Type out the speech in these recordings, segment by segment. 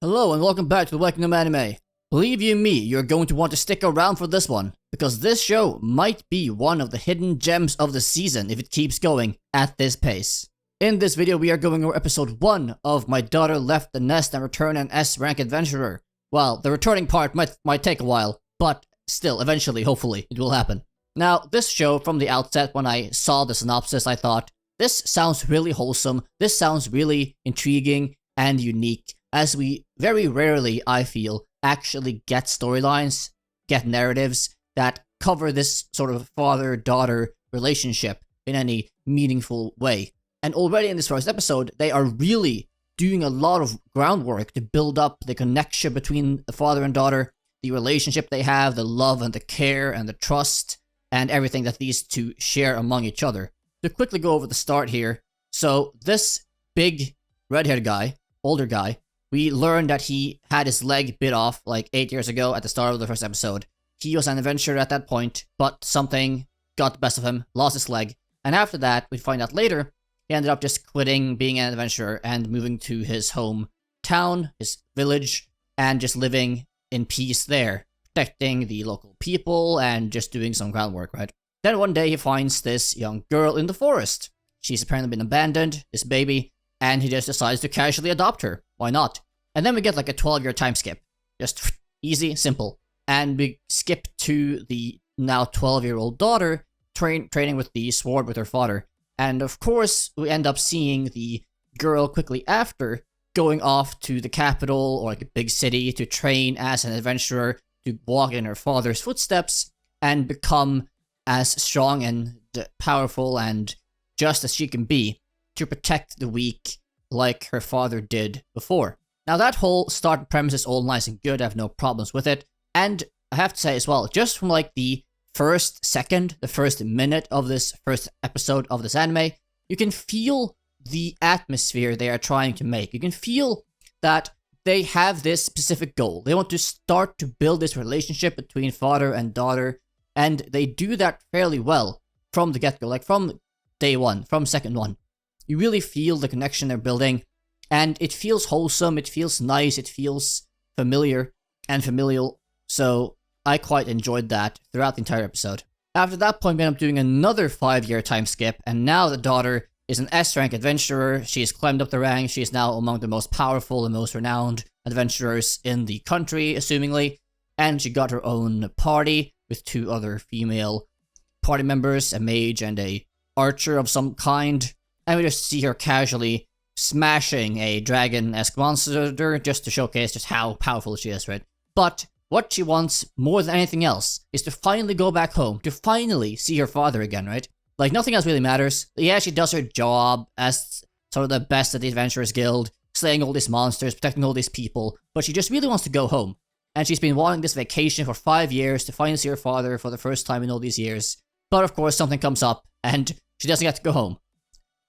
Hello and welcome back to the VikingGnomeAnime. Believe you me, you're going to want to stick around for this one, because this show might be one of the hidden gems of the season if it keeps going at this pace. In this video we are going over episode 1 of My Daughter Left the Nest and Returned an S-Rank Adventurer. Well, the returning part might take a while, but still, eventually, hopefully, it will happen. Now, this show, from the outset, when I saw the synopsis, I thought, this sounds really wholesome, this sounds really intriguing and unique, as we very rarely, I feel, actually get storylines, get narratives that cover this sort of father-daughter relationship in any meaningful way. And already in this first episode, they are really doing a lot of groundwork to build up the connection between the father and daughter, the relationship they have, the love and the care and the trust, and everything that these two share among each other. To quickly go over the start here, so this big red-haired guy, older guy, we learned that he had his leg bit off like 8 years ago at the start of the first episode. He was an adventurer at that point, but something got the best of him, lost his leg, and after that, we find out later, he ended up just quitting being an adventurer and moving to his hometown, his village, and just living in peace there, protecting the local people and just doing some groundwork, right? Then one day he finds this young girl in the forest. She's apparently been abandoned, this baby, and he just decides to casually adopt her. Why not? And then we get like a 12-year time skip. Just easy, simple. And we skip to the now 12-year-old daughter training with the sword with her father. And of course, we end up seeing the girl quickly after going off to the capital or like a big city to train as an adventurer, to walk in her father's footsteps and become as strong and powerful and just as she can be to protect the weak like her father did before. Now that whole start premise is all nice and good, I have no problems with it, and I have to say as well, just from like the first second, the first minute of this first episode of this anime, you can feel the atmosphere they are trying to make. You can feel that they have this specific goal. They want to start to build this relationship between father and daughter, and they do that fairly well from the get-go, like from day one, from second one. You really feel the connection they're building, and it feels wholesome, it feels nice, it feels familiar and familial, so I quite enjoyed that throughout the entire episode. After that point, we end up doing another 5-year time skip, and now the daughter is an S-rank adventurer. She has climbed up the ranks, she is now among the most powerful and most renowned adventurers in the country, assumingly, and she got her own party with 2 other female party members, a mage and a archer of some kind. And we just see her casually smashing a dragon-esque monster just to showcase just how powerful she is, right? But what she wants more than anything else is to finally go back home, to finally see her father again, right? Like, nothing else really matters. Yeah, she does her job as sort of the best at the Adventurers Guild, slaying all these monsters, protecting all these people, but she just really wants to go home. And she's been wanting this vacation for 5 years to finally see her father for the first time in all these years. But of course, something comes up, and she doesn't get to go home.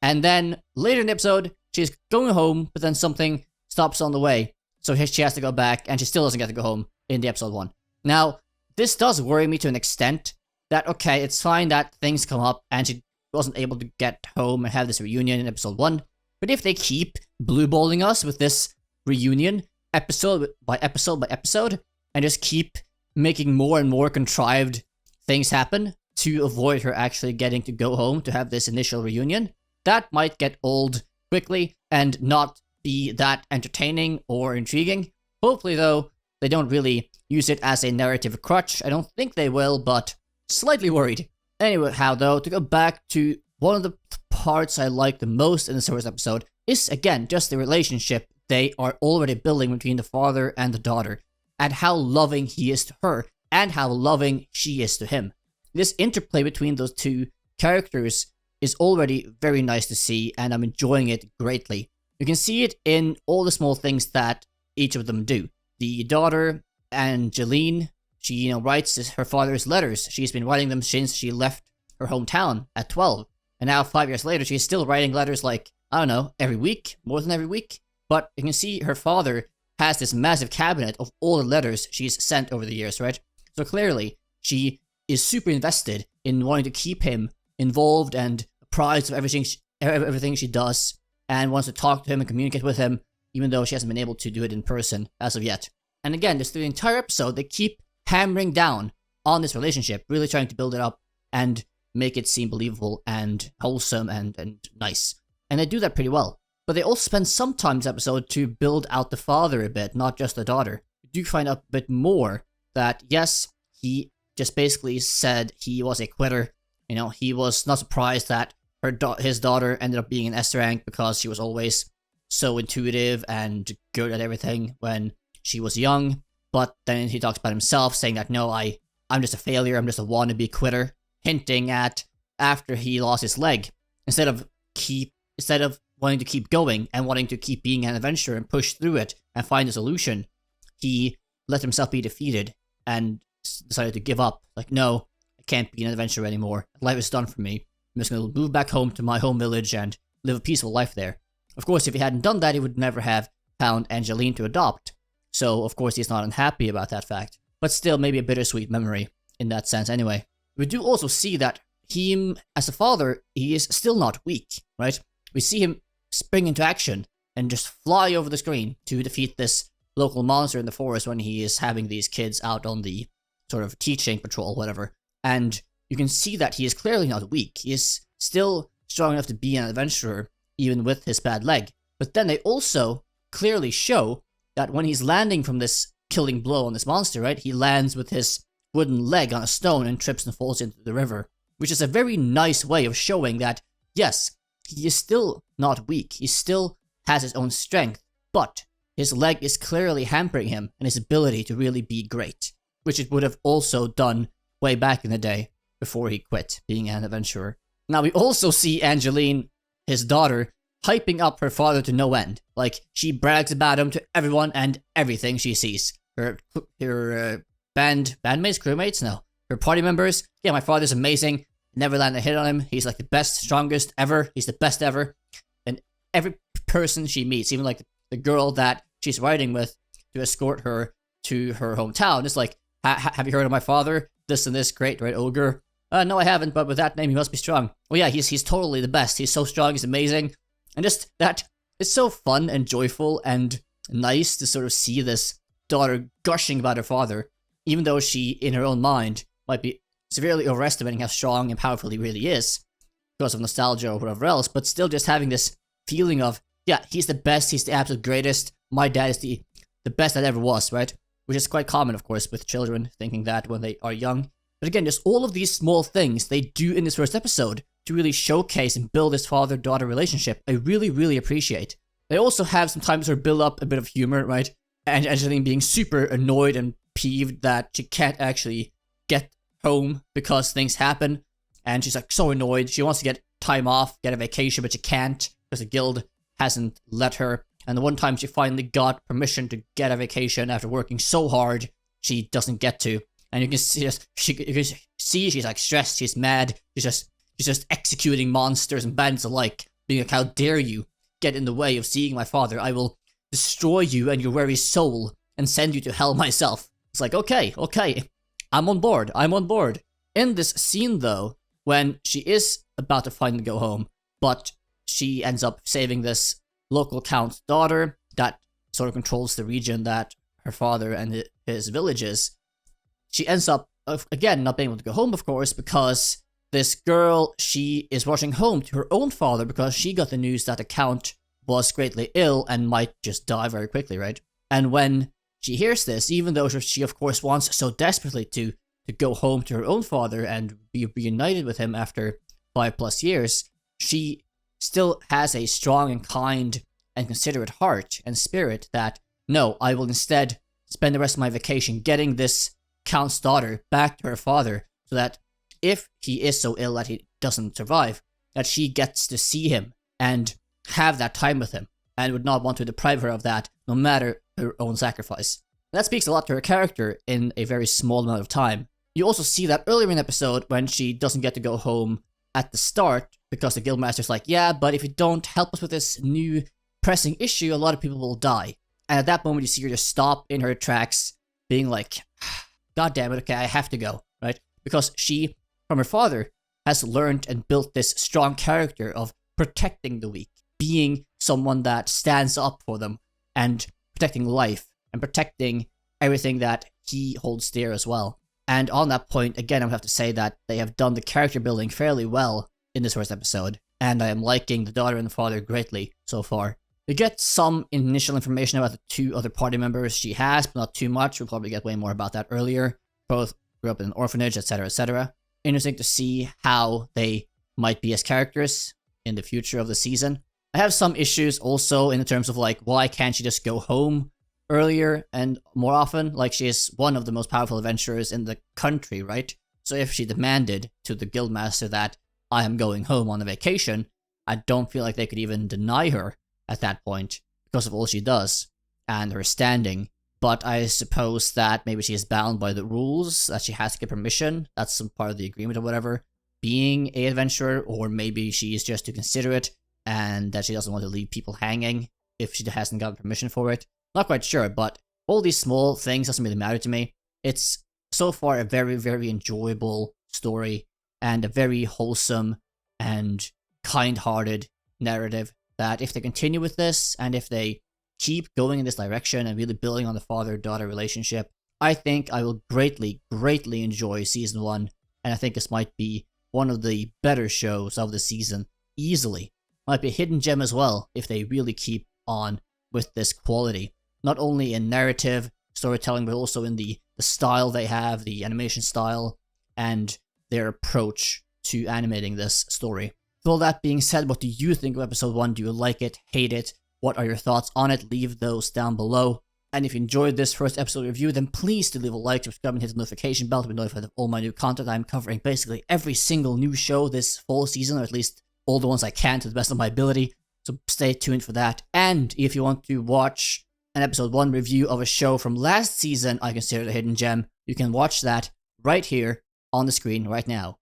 And then, later in the episode, she's going home, but then something stops on the way. So she has to go back, and she still doesn't get to go home in the episode 1. Now, this does worry me to an extent, that, okay, it's fine that things come up, and she wasn't able to get home and have this reunion in episode 1. But if they keep blueballing us with this reunion, episode by episode by episode, and just keep making more and more contrived things happen to avoid her actually getting to go home to have this initial reunion, that might get old quickly and not be that entertaining or intriguing. Hopefully, though, they don't really use it as a narrative crutch. I don't think they will, but slightly worried. Anyway, though, to go back to one of the parts I like the most in this first episode is, again, just the relationship they are already building between the father and the daughter, and how loving he is to her, and how loving she is to him. This interplay between those two characters is already very nice to see, and I'm enjoying it greatly. You can see it in all the small things that each of them do. The daughter, Angeline, she writes her father's letters. She's been writing them since she left her hometown at 12. And now 5 years later, she's still writing letters like, I don't know, every week, more than every week. But you can see her father has this massive cabinet of all the letters she's sent over the years, right? So clearly, she is super invested in wanting to keep him involved and apprised of everything she does, and wants to talk to him and communicate with him even though she hasn't been able to do it in person as of yet. And again, just through the entire episode, they keep hammering down on this relationship, really trying to build it up and make it seem believable and wholesome and nice. And they do that pretty well. But they also spend some time this episode to build out the father a bit, not just the daughter. We do find out a bit more that, yes, he just basically said he was a quitter. You know, he was not surprised that his daughter ended up being an S rank because she was always so intuitive and good at everything when she was young. But then he talks about himself, saying that, no, I'm just a failure, I'm just a wannabe quitter, hinting at after he lost his leg, instead of wanting to keep going and wanting to keep being an adventurer and push through it and find a solution, he let himself be defeated and decided to give up. Like, no, I can't be an adventurer anymore. Life is done for me. I'm just going to move back home to my home village and live a peaceful life there. Of course, if he hadn't done that, he would never have found Angeline to adopt. So, of course, he's not unhappy about that fact. But still, maybe a bittersweet memory in that sense anyway. We do also see that him, as a father, he is still not weak, right? We see him spring into action and just fly over the screen to defeat this local monster in the forest when he is having these kids out on the sort of teaching patrol, whatever. And you can see that he is clearly not weak. He is still strong enough to be an adventurer, even with his bad leg. But then they also clearly show that when he's landing from this killing blow on this monster, right, he lands with his wooden leg on a stone and trips and falls into the river, which is a very nice way of showing that, yes, he is still not weak. He still has his own strength, but his leg is clearly hampering him and his ability to really be great, which it would have also done way back in the day before he quit being an adventurer. Now, we also see Angeline, his daughter, hyping up her father to no end. Like, she brags about him to everyone and everything she sees. Her bandmates, crewmates, no. Her party members, yeah, my father's amazing. Never land a hit on him. He's like the best, strongest ever. He's the best ever. And every person she meets, even like the girl that she's riding with to escort her to her hometown, is like, have you heard of my father? This and this, great, right, ogre? No, I haven't, but with that name, he must be strong. Oh yeah, he's totally the best. He's so strong, he's amazing. And just that, it's so fun and joyful and nice to sort of see this daughter gushing about her father, even though she, in her own mind, might be severely overestimating how strong and powerful he really is because of nostalgia or whatever else, but still just having this feeling of, yeah, he's the best, he's the absolute greatest, my dad is the best that ever was, right? Which is quite common, of course, with children thinking that when they are young. But again, just all of these small things they do in this first episode to really showcase and build this father-daughter relationship, I really, really appreciate. They also have sometimes sort of build up a bit of humor, right? And Angeline being super annoyed and peeved that she can't actually get home because things happen. And she's like so annoyed. She wants to get time off, get a vacation, but she can't because the guild hasn't let her. And the one time she finally got permission to get a vacation after working so hard, she doesn't get to. And you can see she's like stressed, she's mad, she's just executing monsters and bandits alike, being like, how dare you get in the way of seeing my father? I will destroy you and your very soul and send you to hell myself. It's like, okay, I'm on board. In this scene though, when she is about to finally go home, but she ends up saving this local count's daughter that sort of controls the region that her father and his village is, she ends up, again, not being able to go home, of course, because this girl, she is rushing home to her own father because she got the news that the count was greatly ill and might just die very quickly, right? And when she hears this, even though she of course wants so desperately to go home to her own father and be reunited with him after 5+ years, she still has a strong and kind and considerate heart and spirit that, no, I will instead spend the rest of my vacation getting this count's daughter back to her father so that if he is so ill that he doesn't survive, that she gets to see him and have that time with him and would not want to deprive her of that no matter her own sacrifice. That speaks a lot to her character in a very small amount of time. You also see that earlier in the episode when she doesn't get to go home at the start because the guildmaster's like, yeah, but if you don't help us with this new pressing issue, a lot of people will die. And at that moment you see her just stop in her tracks being like, God damn it, okay, I have to go, right? Because she, from her father, has learned and built this strong character of protecting the weak, being someone that stands up for them and protecting life and protecting everything that he holds dear as well. And on that point, again, I would have to say that they have done the character building fairly well in this first episode, and I am liking the daughter and the father greatly so far. We get some initial information about the 2 other party members she has, but not too much. We'll probably get way more about that earlier. Both grew up in an orphanage, etc., etc. Interesting to see how they might be as characters in the future of the season. I have some issues also in terms of like, why can't she just go home earlier and more often? Like, she is one of the most powerful adventurers in the country, right? So if she demanded to the guildmaster that I am going home on a vacation, I don't feel like they could even deny her at that point because of all she does and her standing. But I suppose that maybe she is bound by the rules, that she has to get permission. That's some part of the agreement or whatever, being an adventurer, or maybe she is just too considerate and that she doesn't want to leave people hanging if she hasn't gotten permission for it. Not quite sure, but all these small things doesn't really matter to me. It's so far a very, very enjoyable story and a very wholesome and kind-hearted narrative that if they continue with this and if they keep going in this direction and really building on the father-daughter relationship, I think I will greatly, greatly enjoy Season 1, and I think this might be one of the better shows of the season, easily. Might be a hidden gem as well if they really keep on with this quality. Not only in narrative, storytelling, but also in the style they have, the animation style, and their approach to animating this story. With all that being said, what do you think of episode 1? Do you like it? Hate it? What are your thoughts on it? Leave those down below. And if you enjoyed this first episode review, then please do leave a like, subscribe, and hit the notification bell to be notified of all my new content. I'm covering basically every single new show this fall season, or at least all the ones I can to the best of my ability. So stay tuned for that. And if you want to watch an episode 1 review of a show from last season I consider a hidden gem, you can watch that right here on the screen right now.